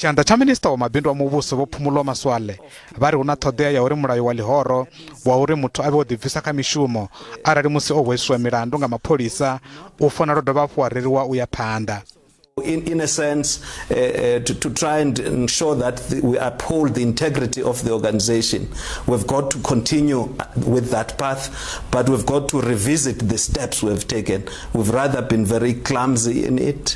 Tshanḓa tsha minista wa mabindu a muvhuso vho-Phumulo Masualle vha ri huna ṱhoḓea ya uri mulayo wa lihoro wa uri muthu a vhe o ḓibvisa kha mishumo arali musi o hweswa milandu nga mapholisa u fanela u dovha hafhu wa reriwa u ya phanḓa. In a sense, to try and ensure that we uphold the integrity of the organization, we've got to continue with that path, but we've got to revisit the steps we've taken. We've rather been very clumsy in it,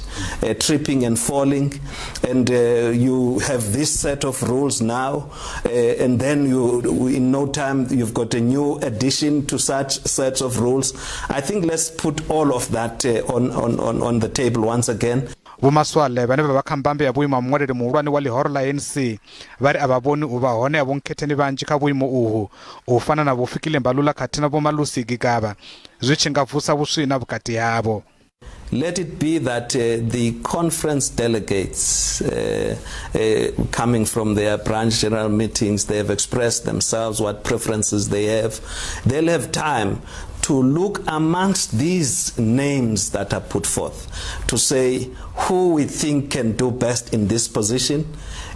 tripping and falling, and you have this set of rules now, and then in no time you've got a new addition to such sets of rules. I think let's put all of that on the table once again. Vho-Masualle vhane vha vha kha Mbambe ya vhuimo munwaleli-muhulwane wa lihoro la ANC vha ri a vha vhoni u vha hone ha vhonkhetheḽi vhanzhi kha vhuimo uhu u fana na vho-Fikile Mbalula khathihi na vho-Malusiki zwi tshi nga vusa vhuswina vhukati havho. Let it be that the conference delegates coming from their branch general meetings, they have expressed themselves what preferences they have. They'll have time to look amongst these names that are put forth to say who we think can do best in this position,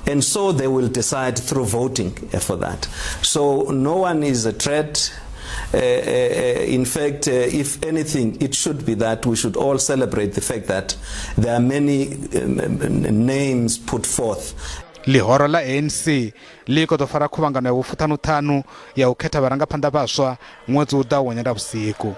and so they will decide through voting for that. So no one is a threat. In fact, if anything, it should be that we should all celebrate the fact that there are many names put forth. Lihoro la ANC liko ḓo fara khuvhangano ya vhu-55 ya u khetha vharangaphanḓa vhaswa ṅwedzi u ḓaho wa Nyendavhusiku.